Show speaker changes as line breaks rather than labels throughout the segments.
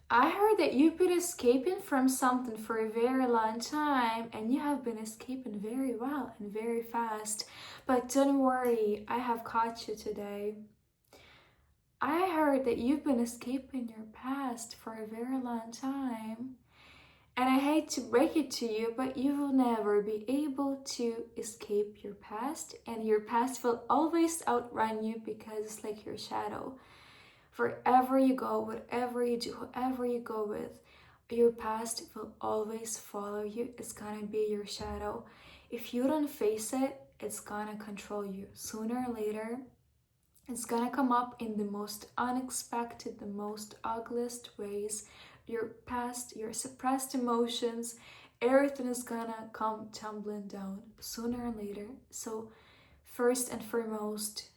I heard that you've been escaping from something for a very long time and you have been escaping very well and very fast. But don't worry, I have caught you today. I heard that you've been escaping your past for a very long time. And I hate to break it to you, but you will never be able to escape your past, and your past will always outrun you because it's like your shadow. Wherever you go, whatever you do, whoever you go with, your past will always follow you. It's gonna be your shadow. If you don't face it, it's gonna control you. Sooner or later, it's gonna come up in the most unexpected, the most ugliest ways. Your past, your suppressed emotions, everything is gonna come tumbling down sooner or later. So, first and foremost,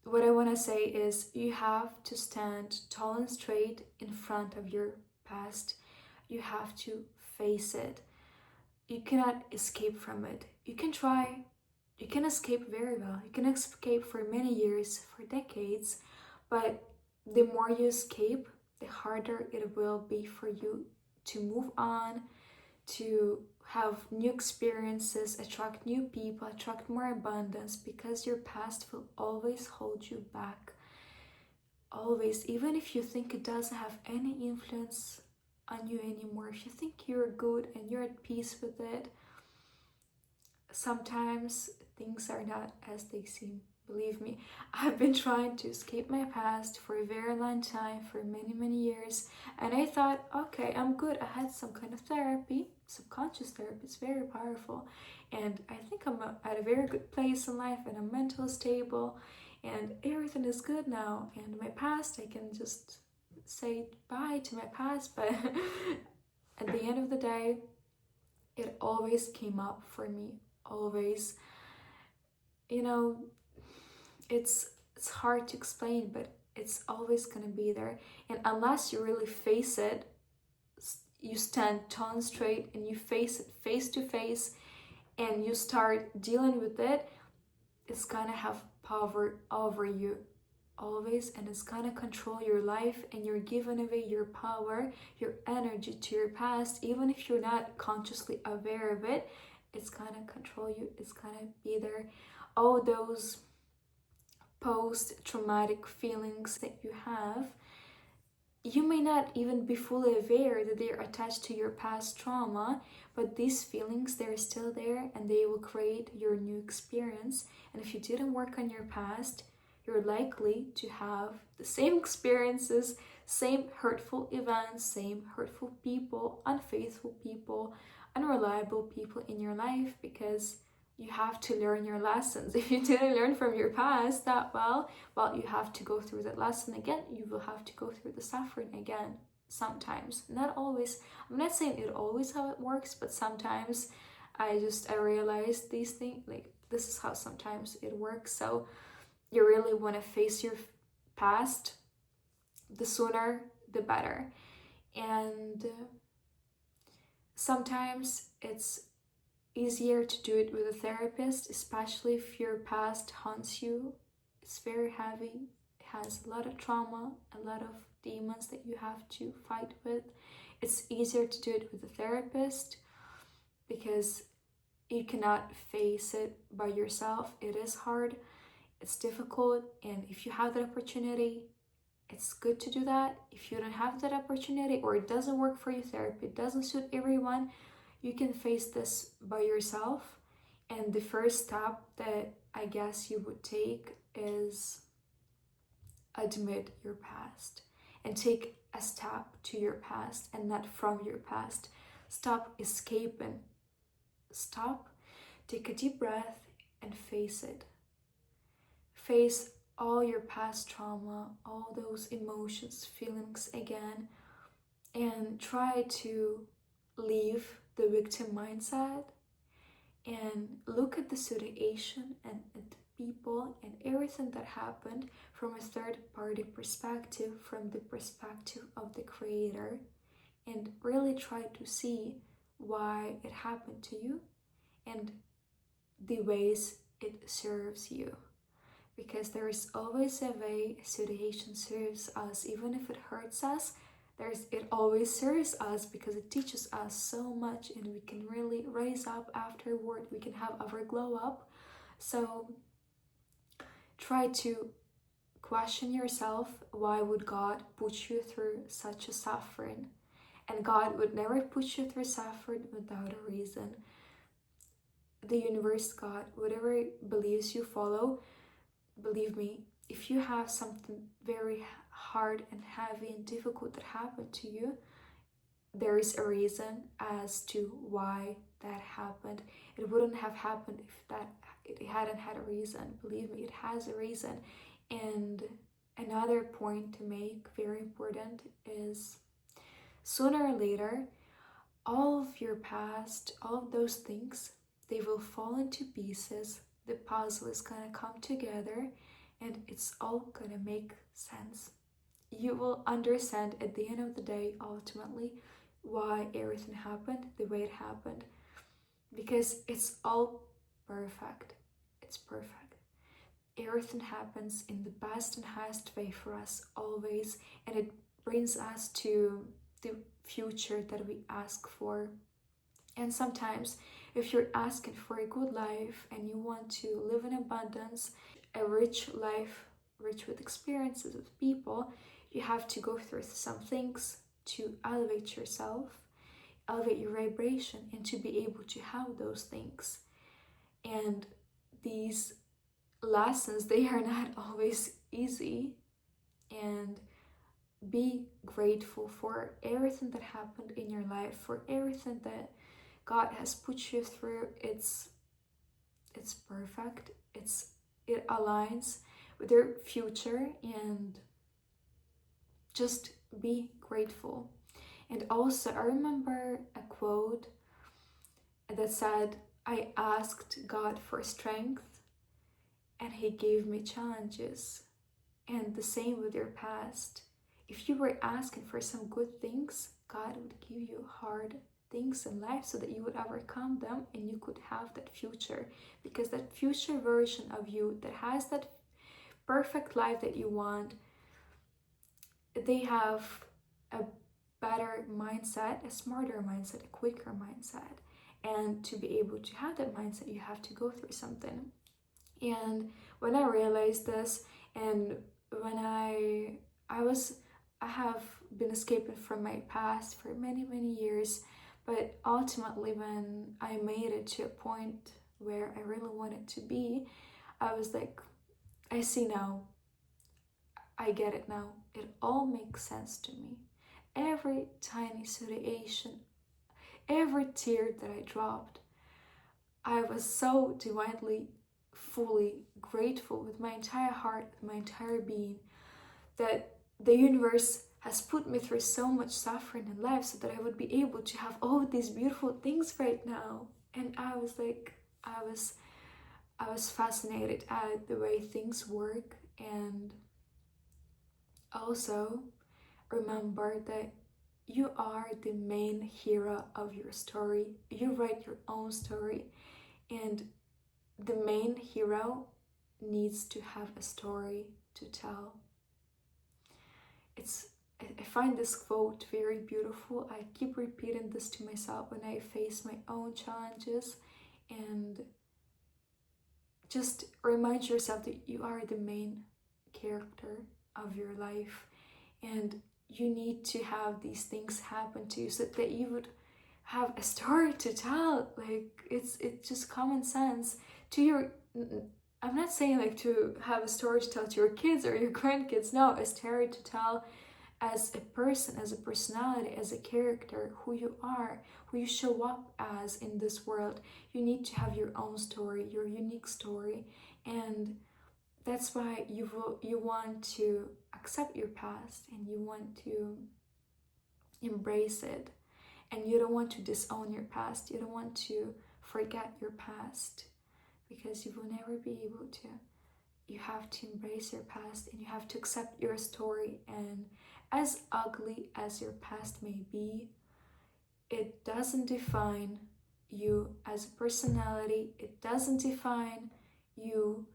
what I want to say is you have to stand tall and straight in front of your past. You have to face it. You cannot escape from it. You can try. You can escape very well. You can escape for many years, for decades, but the more you escape, the harder it will be for you to move on, to have new experiences, attract new people, attract more abundance, because your past will always hold you back. Always, even if you think it doesn't have any influence on you anymore, if you think you're good and you're at peace with it, sometimes things are not as they seem. Believe me, I've been trying to escape my past for a very long time, for many, many years, and I thought, okay, I'm good. I had some kind of therapy, subconscious therapy. It's very powerful, and I think I'm at a very good place in life, and I'm mentally stable, and everything is good now. And my past, I can just say bye to my past, but at the end of the day, it always came up for me, always. You know, it's hard to explain, but it's always gonna be there. And unless you really face it, you stand tall and straight and you face it face to face and you start dealing with it, it's gonna have power over you always, and it's gonna control your life, and you're giving away your power, your energy to your past. Even if you're not consciously aware of it, it's gonna control you, it's gonna be there. All those post-traumatic feelings that you have, you may not even be fully aware that they're attached to your past trauma, but these feelings, they're still there and they will create your new experience. And if you didn't work on your past, you're likely to have the same experiences, same hurtful events, same hurtful people, unfaithful people, unreliable people in your life, because you have to learn your lessons. If you didn't learn from your past that well, you have to go through that lesson again. You will have to go through the suffering again sometimes. Not always. I'm not saying it always how it works, but sometimes I realize these things, like this is how sometimes it works. So you really want to face your past, the sooner the better. And sometimes it's easier to do it with a therapist, especially if your past haunts you. It's very heavy, it has a lot of trauma, a lot of demons that you have to fight with. It's easier to do it with a therapist because you cannot face it by yourself. It is hard, it's difficult, and if you have that opportunity, it's good to do that. If you don't have that opportunity, or it doesn't work for you, therapy doesn't suit everyone, you can face this by yourself. And the first step that I guess you would take is admit your past and take a step to your past and not from your past. Stop escaping. Stop, take a deep breath and face it. Face all your past trauma, all those emotions, feelings again, and try to leave the victim mindset and look at the situation and at the people and everything that happened from a third party perspective, from the perspective of the creator, and really try to see why it happened to you and the ways it serves you. because there is always a way a situation serves us, even if it hurts us. It always serves us because it teaches us so much, and we can really raise up afterward. We can have our glow up. So try to question yourself, why would God put you through such a suffering? And God would never put you through suffering without a reason. The universe, God, whatever beliefs you follow, believe me, if you have something very hard and heavy and difficult that happened to you, there is a reason as to why that happened. It wouldn't have happened if it hadn't had a reason. Believe me, it has a reason. And another point to make, very important, is sooner or later, all of your past, all of those things, they will fall into pieces. The puzzle is gonna come together and it's all gonna make sense. You will understand at the end of the day, ultimately, why everything happened the way it happened. Because it's all perfect. It's perfect. Everything happens in the best and highest way for us always, and it brings us to the future that we ask for. And sometimes, if you're asking for a good life and you want to live in abundance, a rich life, rich with experiences with people, you have to go through some things to elevate yourself, elevate your vibration, and to be able to have those things. And these lessons, they are not always easy. And be grateful for everything that happened in your life, for everything that God has put you through. It's perfect. It aligns with your future, and just be grateful. And also, I remember a quote that said, I asked God for strength and He gave me challenges. And the same with your past. If you were asking for some good things, God would give you hard things in life so that you would overcome them and you could have that future. Because that future version of you that has that perfect life that you want, they have a better mindset, a smarter mindset, a quicker mindset. And to be able to have that mindset, you have to go through something. And when I realized this, and when I have been escaping from my past for many, many years, but ultimately when I made it to a point where I really wanted to be, I was like, I see now, I get it now. It all makes sense to me. Every tiny situation, every tear that I dropped, I was so divinely, fully grateful with my entire heart, with my entire being, that the universe has put me through so much suffering in life so that I would be able to have all these beautiful things right now. And I was like, I was fascinated at the way things work. And also remember that you are the main hero of your story. You write your own story, and the main hero needs to have a story to tell. I find this quote very beautiful. I keep repeating this to myself when I face my own challenges, and just remind yourself that you are the main character of your life, and you need to have these things happen to you so that you would have a story to tell. Like, it's just common sense to your, I'm not saying like to have a story to tell to your kids or your grandkids. No, a story to tell as a person, as a personality, as a character, who you are, who you show up as in this world. You need to have your own story, your unique story. And that's why you want to accept your past, and you want to embrace it. And you don't want to disown your past. You don't want to forget your past, because you will never be able to. You have to embrace your past, and you have to accept your story. And as ugly as your past may be, it doesn't define you as a personality. It doesn't define you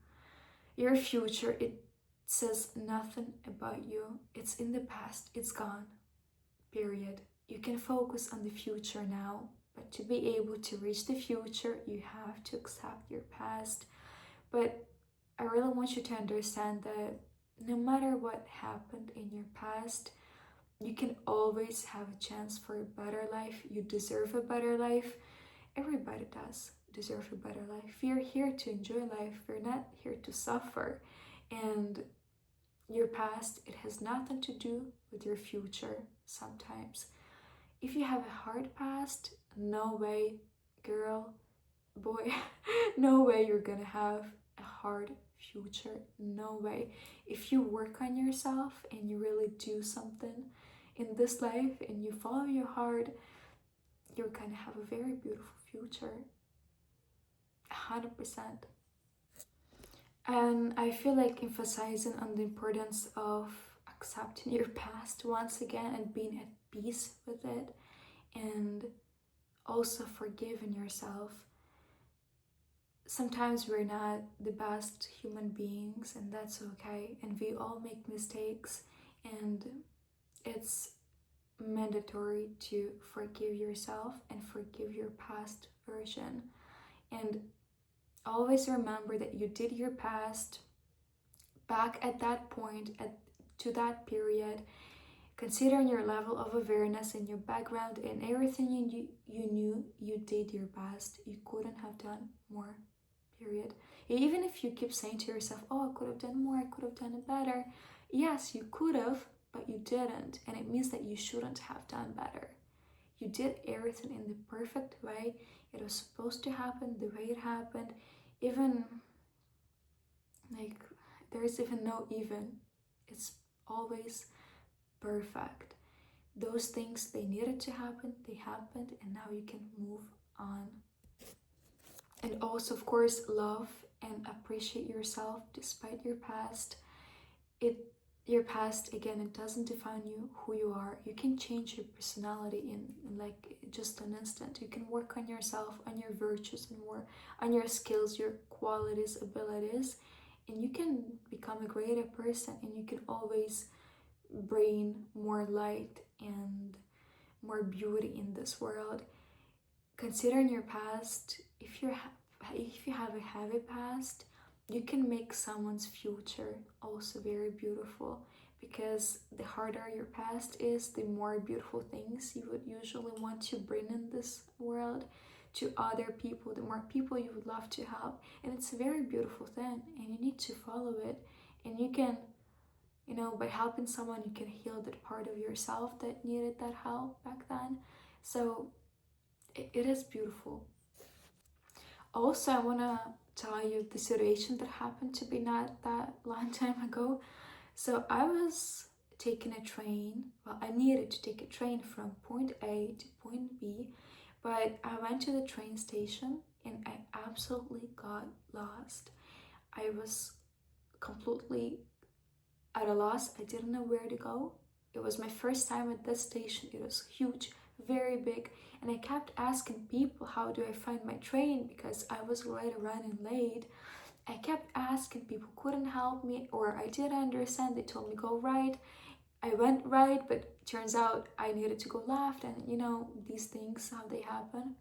Your future, it says nothing about you. It's in the past, it's gone, period. You can focus on the future now, but to be able to reach the future, you have to accept your past. But I really want you to understand that no matter what happened in your past, you can always have a chance for a better life. You deserve a better life. Everybody does deserve a better life. We're here to enjoy life. We're not here to suffer. And your past, it has nothing to do with your future sometimes. If you have a hard past, no way, girl, boy, no way you're gonna have a hard future. No way. If you work on yourself and you really do something in this life and you follow your heart, you're gonna have a very beautiful future. 100%. And I feel like emphasizing on the importance of accepting your past once again and being at peace with it, and also forgiving yourself. Sometimes we're not the best human beings, and that's okay, and we all make mistakes, and it's mandatory to forgive yourself and forgive your past version. And always remember that you did your past back at that point, to that period. Considering your level of awareness and your background and everything you knew, you did your best. You couldn't have done more, period. Even if you keep saying to yourself, oh, I could have done more, I could have done it better. Yes, you could have, but you didn't. And it means that you shouldn't have done better. You did everything in the perfect way. It was supposed to happen the way it happened. Even, like, there is even no even. It's always perfect. Those things, they needed to happen, they happened, and now you can move on. And also, of course, love and appreciate yourself despite your past. Your past, again, it doesn't define you, who you are. You can change your personality in like just an instant. You can work on yourself, on your virtues, and more on your skills, your qualities, abilities, and you can become a greater person, and you can always bring more light and more beauty in this world. Considering your past, if you have a heavy past, you can make someone's future also very beautiful, because the harder your past is, the more beautiful things you would usually want to bring in this world to other people, the more people you would love to help. And it's a very beautiful thing, and you need to follow it. And you can, by helping someone, you can heal that part of yourself that needed that help back then. So it is beautiful. Also, I want to tell you the situation that happened to be not that long time ago. So I was taking a train. Well, I needed to take a train from point A to point B, but I went to the train station and I absolutely got lost. I was completely at a loss. I didn't know where to go. It was my first time at this station. It was huge, very big, and I kept asking people, how do I find my train, because I was already running late. I kept asking, people couldn't help me, or I didn't understand. They told me go right. I went right, but turns out I needed to go left, and these things, how they happen.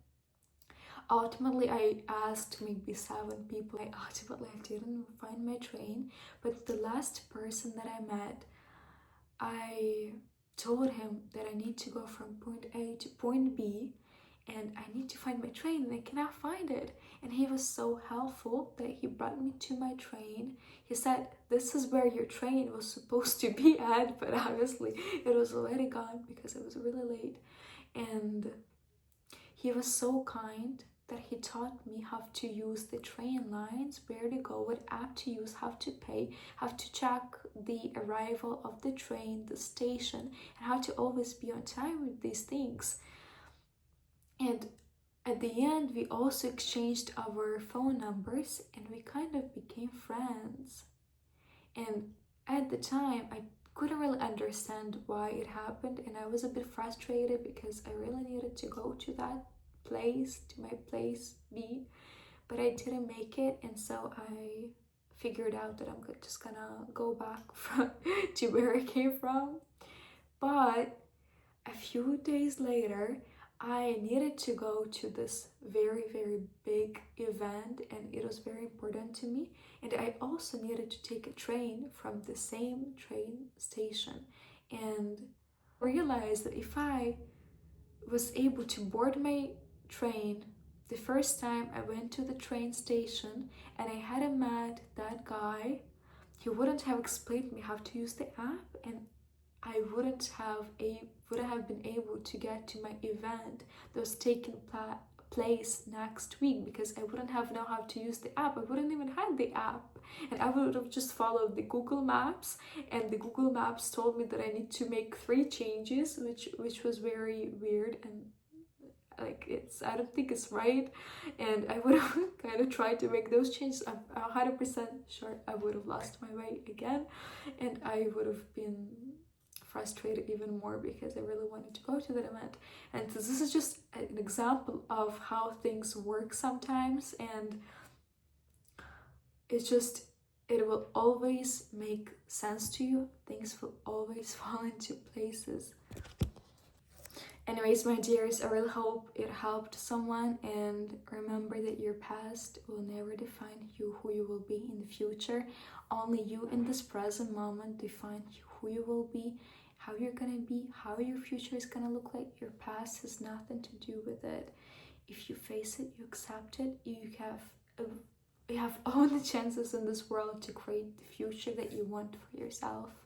Ultimately, I asked maybe 7 people. I didn't find my train, but the last person that I met, I told him that I need to go from point A to point B, and I need to find my train, and I cannot find it. And he was so helpful that he brought me to my train. He said, this is where your train was supposed to be at, but obviously it was already gone because it was really late. And he was so kind that he taught me how to use the train lines, where to go, what app to use, how to pay, how to check the arrival of the train, the station, and how to always be on time with these things. And at the end, we also exchanged our phone numbers and we kind of became friends. And at the time, I couldn't really understand why it happened, and I was a bit frustrated because I really needed to go to that place, to my place B, but I didn't make it, and so I figured out that I'm just gonna go back to where I came from. But a few days later, I needed to go to this very, very big event, and it was very important to me. And I also needed to take a train from the same train station. And I realized that if I was able to board my train the first time I went to the train station and I hadn't met that guy, he wouldn't have explained me how to use the app, and I wouldn't have been able to get to my event that was taking place next week, because I wouldn't have known how to use the app. I wouldn't even have the app, and I would have just followed the Google Maps, and the Google Maps told me that I need to make 3 changes, which was very weird, and I don't think it's right. And I would have kind of tried to make those changes. I'm 100% sure I would have lost my way again, and I would have been frustrated even more because I really wanted to go to that event. And so this is just an example of how things work sometimes, and it will always make sense to you. Things will always fall into places. Anyways, my dears, I really hope it helped someone, and remember that your past will never define you, who you will be in the future. Only you in this present moment define who you will be, how you're gonna be, how your future is gonna look like. Your past has nothing to do with it. If you face it, you accept it, you have all the chances in this world to create the future that you want for yourself.